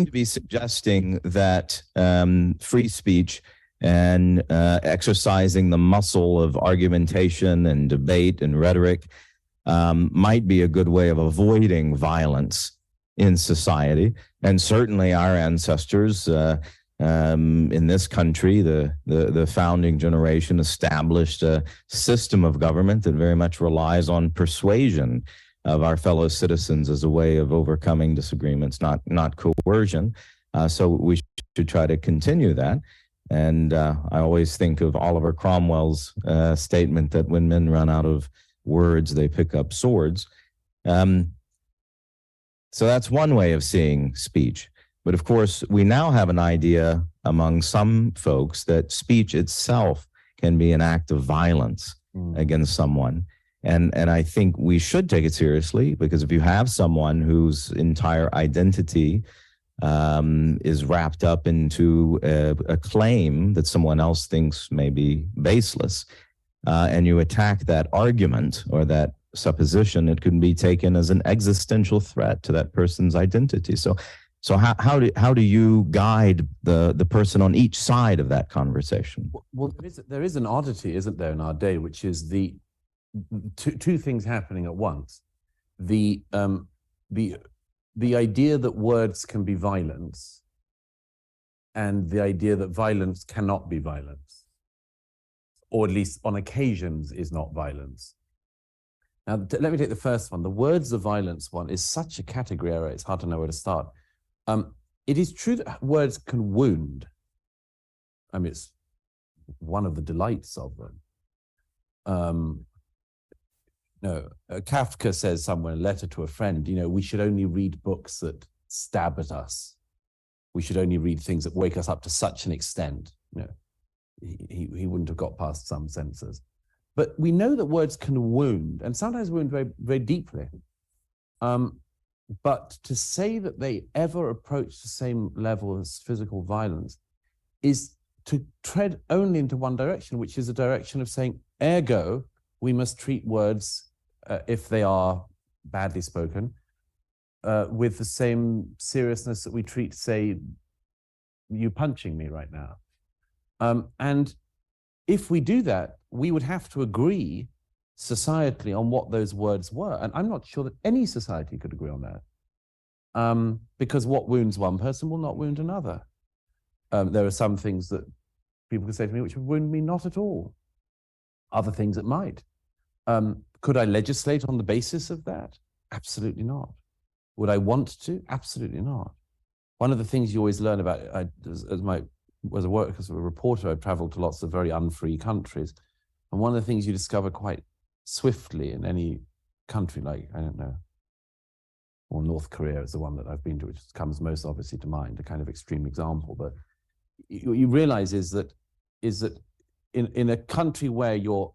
to be suggesting that free speech and exercising the muscle of argumentation and debate and rhetoric might be a good way of avoiding violence in society. And certainly our ancestors in this country, the founding generation established a system of government that very much relies on persuasion of our fellow citizens as a way of overcoming disagreements, not coercion. So we should try to continue that. And I always think of Oliver Cromwell's statement that when men run out of words, they pick up swords. So that's one way of seeing speech. But of course, we now have an idea among some folks that speech itself can be an act of violence against someone. And I think we should take it seriously, because if you have someone whose entire identity is wrapped up into a claim that someone else thinks may be baseless, and you attack that argument or that supposition, it can be taken as an existential threat to that person's identity. So how do you guide the person on each side of that conversation? Well, there is an oddity, isn't there, in our day, which is the two things happening at once. The idea that words can be violence, and the idea that violence cannot be violence, or at least on occasions is not violence. Now, let me take the first one. The words of violence one is such a category error, it's hard to know where to start. It is true that words can wound. I mean, it's one of the delights of them. Kafka says somewhere in a letter to a friend, we should only read books that stab at us. We should only read things that wake us up to such an extent. He wouldn't have got past some censors. But we know that words can wound, and sometimes wound very, very deeply. But to say that they ever approach the same level as physical violence is to tread only into one direction, which is a direction of saying, ergo, we must treat words, if they are badly spoken, with the same seriousness that we treat, say, you punching me right now. And if we do that, we would have to agree societally on what those words were. And I'm not sure that any society could agree on that. Because what wounds one person will not wound another. There are some things that people can say to me which would wound me not at all. Other things that might. Could I legislate on the basis of that? Absolutely not. Would I want to? Absolutely not. One of the things you always learn about, as a reporter, I've traveled to lots of very unfree countries. And one of the things you discover quite swiftly in any country, like, I don't know, or North Korea is the one that I've been to, which comes most obviously to mind, a kind of extreme example. But what you realize is that in a country where you're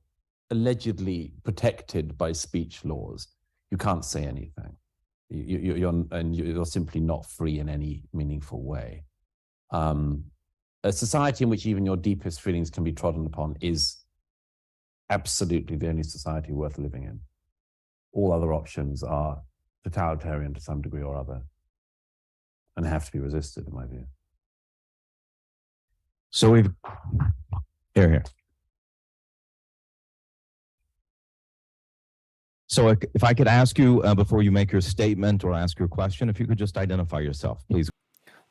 allegedly protected by speech laws, you can't say anything. You're simply not free in any meaningful way. A society in which even your deepest feelings can be trodden upon is absolutely the only society worth living in. All other options are totalitarian to some degree or other, and have to be resisted, in my view. So we've here. So if I could ask you before you make your statement or ask your question, if you could just identify yourself, please.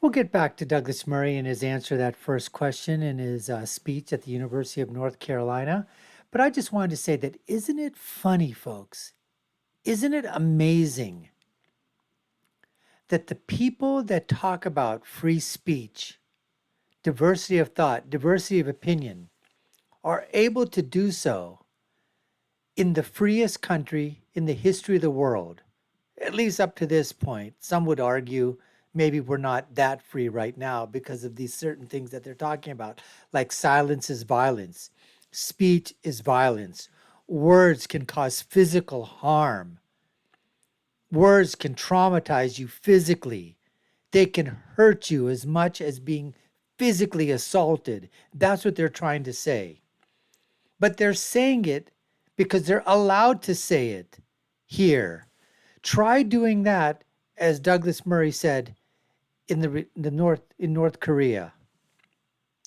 We'll get back to Douglas Murray and his answer to that first question in his speech at the University of North Carolina. But I just wanted to say that, isn't it funny, folks? Isn't it amazing that the people that talk about free speech, diversity of thought, diversity of opinion, are able to do so in the freest country in the history of the world, at least up to this point? Some would argue maybe we're not that free right now because of these certain things that they're talking about, like silence is violence, speech is violence, words can cause physical harm, words can traumatize you physically, they can hurt you as much as being physically assaulted. That's what they're trying to say. But they're saying it because they're allowed to say it here. Try doing that, as Douglas Murray said, in North Korea.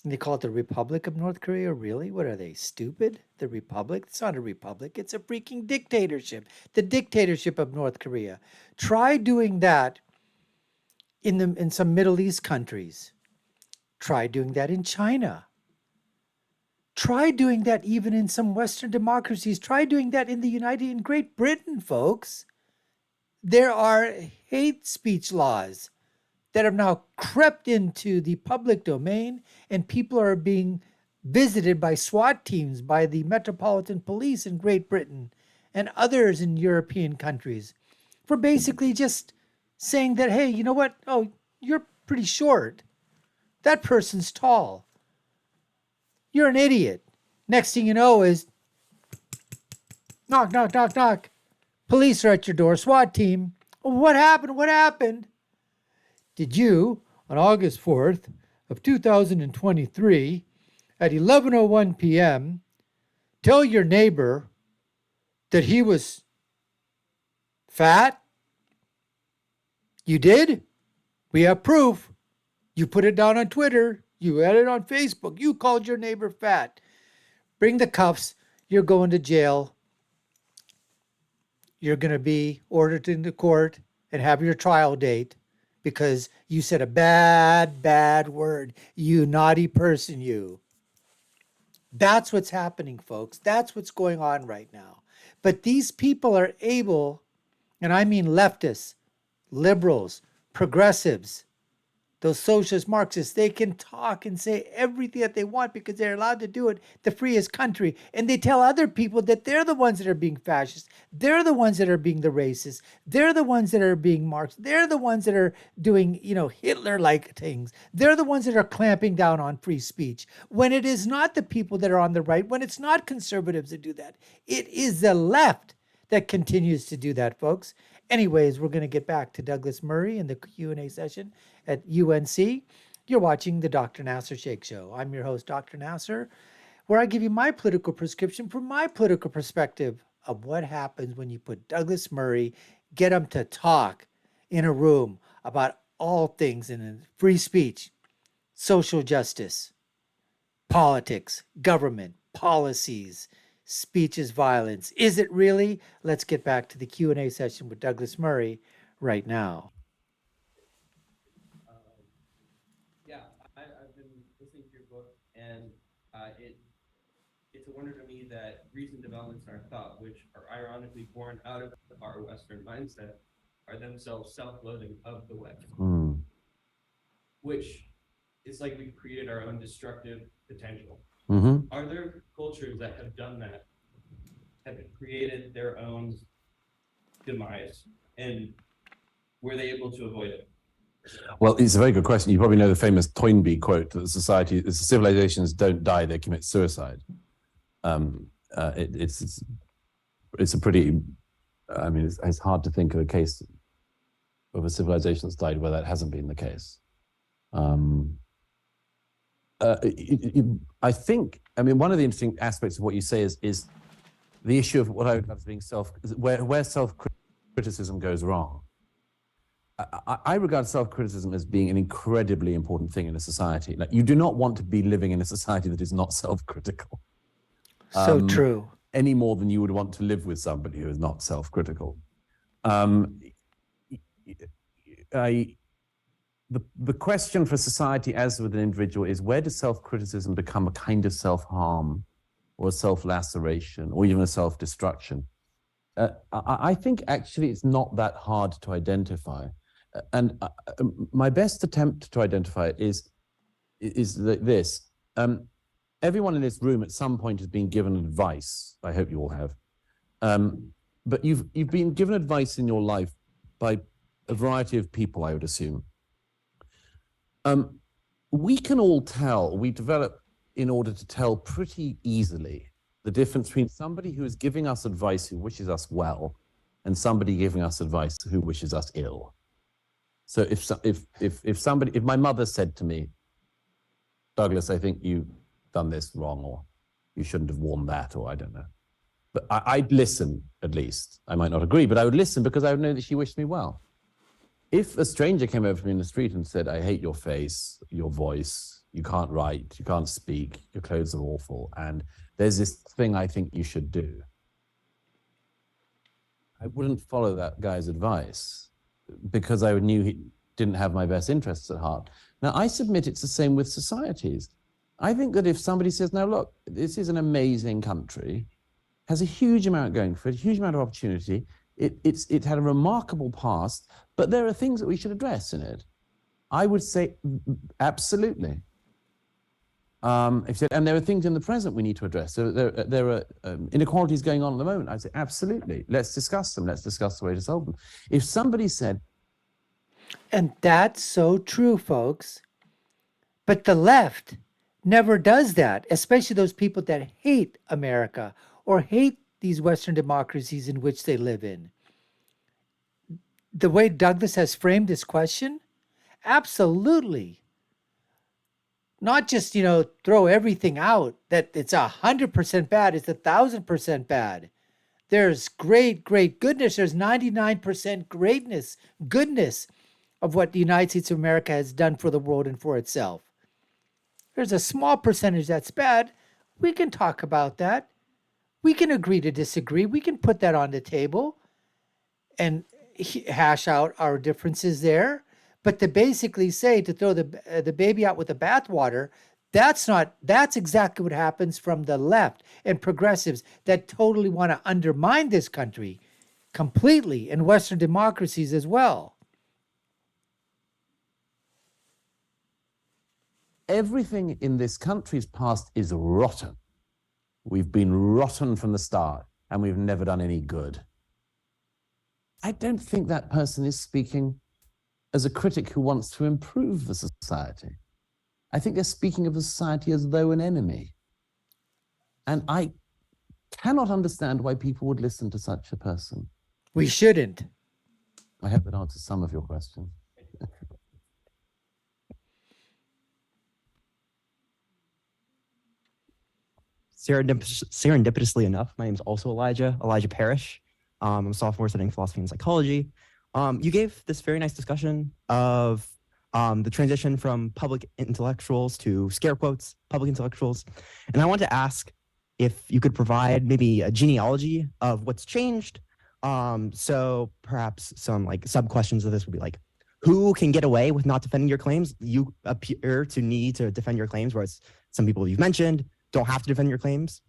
And they call it the Republic of North Korea. Really? What are they, stupid? The Republic? It's not a republic. It's a freaking dictatorship. The dictatorship of North Korea. Try doing that in some Middle East countries. Try doing that in China. Try doing that even in some Western democracies. Try doing that in Great Britain, folks. There are hate speech laws that have now crept into the public domain, and people are being visited by SWAT teams, by the Metropolitan Police in Great Britain and others in European countries for basically just saying that, hey, you know what? Oh, you're pretty short. That person's tall. You're an idiot. Next thing you know is knock, knock, knock, knock. Police are at your door, SWAT team. Oh, what happened? What happened? Did you, on August 4th of 2023, at 11:01 p.m., tell your neighbor that he was fat? You did? We have proof. You put it down on Twitter. You had it on Facebook. You called your neighbor fat. Bring the cuffs. You're going to jail. You're going to be ordered into court and have your trial date because you said a bad word. You naughty person, you. That's what's happening, folks. That's what's going on right now. But these people are able, and I mean leftists, liberals, progressives, those socialist Marxists, they can talk and say everything that they want because they're allowed to do it, the freest country. And they tell other people that they're the ones that are being fascist. They're the ones that are being the racists. They're the ones that are being Marxist. They're the ones that are doing, Hitler-like things. They're the ones that are clamping down on free speech. When it is not the people that are on the right, when it's not conservatives that do that, it is the left that continues to do that, folks. Anyways, we're going to get back to Douglas Murray in the Q&A session at UNC. You're watching the Dr. Nasir Shaikh Show. I'm your host, Dr. Nasir, where I give you my political prescription from my political perspective of what happens when you put Douglas Murray, get him to talk in a room about all things in free speech, social justice, politics, government, policies. Speech is violence. Is it really? Let's get back to the Q&A session with Douglas Murray right now. I've been listening to your book, and it's a wonder to me that recent developments in our thought, which are ironically born out of our Western mindset, are themselves self-loathing of the West, which is like we've created our own destructive potential. Are there cultures that have done that, have created their own demise, and were they able to avoid it? Well, it's a very good question. You probably know the famous Toynbee quote that civilizations don't die, they commit suicide. It's a pretty, it's hard to think of a case of a civilization that's died where that hasn't been the case. I think, one of the interesting aspects of what you say is the issue of what I would have as being where self-criticism goes wrong. I regard self-criticism as being an incredibly important thing in a society. Like, you do not want to be living in a society that is not self-critical. So true. Any more than you would want to live with somebody who is not self-critical. The question for society as with an individual is, where does self-criticism become a kind of self-harm or a self-laceration or even a self-destruction? I think actually it's not that hard to identify. And my best attempt to identify it is this. Everyone in this room at some point has been given advice. I hope you all have. But you've been given advice in your life by a variety of people, I would assume. We can all tell, we develop in order to tell pretty easily the difference between somebody who is giving us advice who wishes us well and somebody giving us advice who wishes us ill. So if my mother said to me, Douglas, I think you've done this wrong, or you shouldn't have worn that, or I don't know. But I'd listen, at least. I might not agree, but I would listen because I would know that she wished me well. If a stranger came over to me in the street and said, I hate your face, your voice, you can't write, you can't speak, your clothes are awful, and there's this thing I think you should do, I wouldn't follow that guy's advice because I knew he didn't have my best interests at heart. Now, I submit it's the same with societies. I think that if somebody says, now look, this is an amazing country, has a huge amount going for it, a huge amount of opportunity, it had a remarkable past, but there are things that we should address in it. I would say absolutely. And there are things in the present we need to address. So there are inequalities going on at the moment. I'd say absolutely. Let's discuss them. Let's discuss the way to solve them. If somebody said, and that's so true, folks. But the left never does that, especially those people that hate America or hate these Western democracies in which they live in. The way Douglas has framed this question, absolutely. Not just, throw everything out, that it's 100% bad, it's 1,000% bad. There's great goodness. There's 99% goodness of what the United States of America has done for the world and for itself. There's a small percentage that's bad. We can talk about that. We can agree to disagree. We can put that on the table and hash out our differences there. But to basically say, to throw the baby out with the bathwater, that's exactly what happens from the left and progressives that totally want to undermine this country completely, and Western democracies as well. Everything in this country's past is rotten. We've been rotten from the start, and we've never done any good. I don't think that person is speaking as a critic who wants to improve the society. I think they're speaking of the society as though an enemy. And I cannot understand why people would listen to such a person. We shouldn't. I hope that answers some of your questions. Serendipitously enough, my name is also Elijah Parrish. I'm a sophomore studying philosophy and psychology. You gave this very nice discussion of the transition from public intellectuals to scare quotes, public intellectuals. And I want to ask if you could provide maybe a genealogy of what's changed. So perhaps some sub questions of this would be like, who can get away with not defending your claims? You appear to need to defend your claims, whereas some people you've mentioned don't have to defend your claims.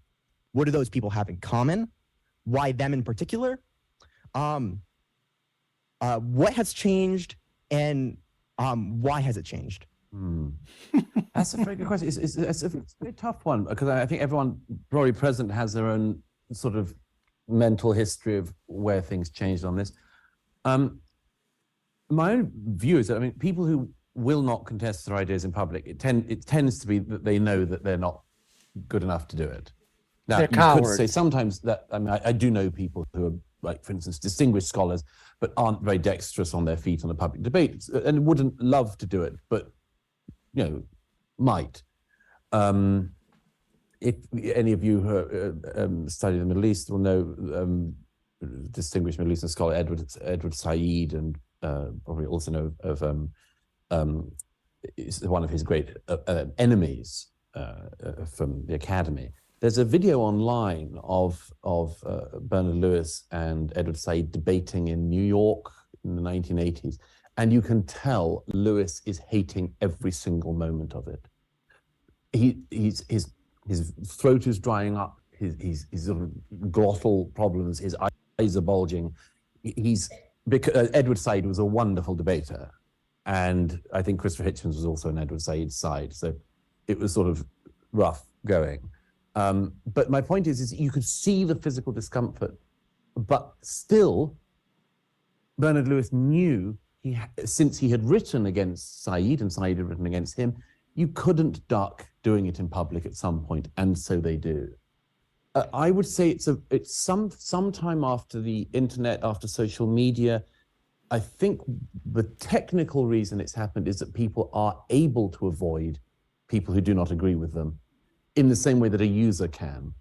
What do those people have in common? Why them in particular? What has changed, and why has it changed? That's a very good question. It's a very tough one, because I think everyone probably present has their own sort of mental history of where things changed on this. My own view is that, people who will not contest their ideas in public, it tends to be that they know that they're not good enough to do it. Now, they're you cowards. could say sometimes that, I do know people who are, like, for instance, distinguished scholars, but aren't very dexterous on their feet on a public debate and wouldn't love to do it, but, might. If any of you who study the Middle East will know distinguished Middle Eastern scholar Edward Said, and probably also know of one of his great enemies from the academy. There's a video online of Bernard Lewis and Edward Said debating in New York in the 1980s, and you can tell Lewis is hating every single moment of it. His throat is drying up, his sort of glottal problems, his eyes are bulging. Because Edward Said was a wonderful debater, and I think Christopher Hitchens was also on Edward Said's side, so it was sort of rough going. But my point is you could see the physical discomfort, but still, Bernard Lewis knew, since he had written against Said and Said had written against him, you couldn't duck doing it in public at some point, and so they do. I would say it's some time after the internet, after social media. I think the technical reason it's happened is that people are able to avoid people who do not agree with them in the same way that a user can.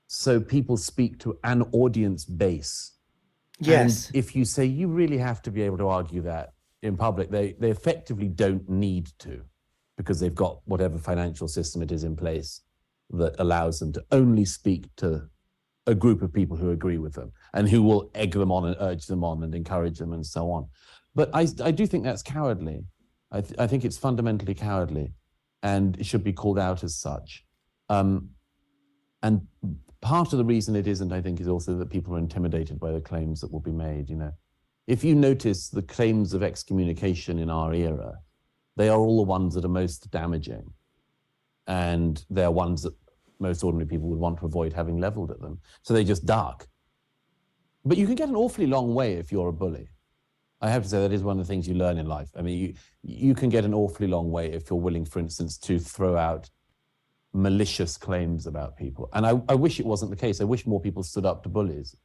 So people speak to an audience base. Yes. And if you say, you really have to be able to argue that, in public, they effectively don't need to, because they've got whatever financial system it is in place that allows them to only speak to a group of people who agree with them and who will egg them on and urge them on and encourage them and so on. But I do think that's cowardly. I think it's fundamentally cowardly, and it should be called out as such. And part of the reason it isn't, I think, is also that people are intimidated by the claims that will be made. You know, if you notice the claims of excommunication in our era, they are all the ones that are most damaging, and they're ones that most ordinary people would want to avoid having leveled at them. So they just duck. But you can get an awfully long way if you're a bully. I have to say that is one of the things you learn in life. I mean, you can get an awfully long way if you're willing, for instance, to throw out malicious claims about people. And I wish it wasn't the case. I wish more people stood up to bullies.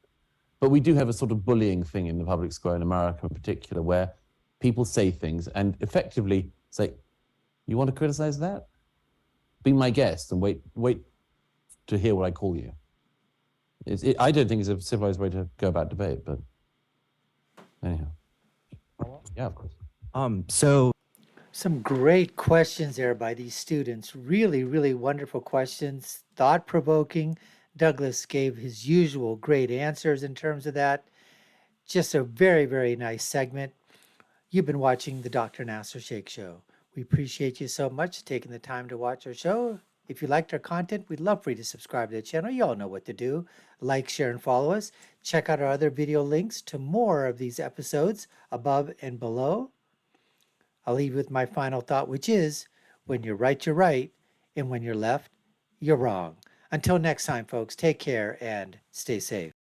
But we do have a sort of bullying thing in the public square in America in particular, where people say things and effectively say, you want to criticize that? Be my guest and wait to hear what I call you. I don't think it's a civilized way to go about debate, but anyhow. Yeah, of course. So Some great questions there by these students. Really, really wonderful questions, thought-provoking. Douglas gave his usual great answers in terms of that. Just a very, very nice segment. You've been watching the Dr. Nasir Shaikh Show. We appreciate you so much taking the time to watch our show. If you liked our content, we'd love for you to subscribe to the channel. You all know what to do. Like, share, and follow us. Check out our other video links to more of these episodes above and below. I'll leave you with my final thought, which is, when you're right, you're right, and when you're left, you're wrong. Until next time, folks, take care and stay safe.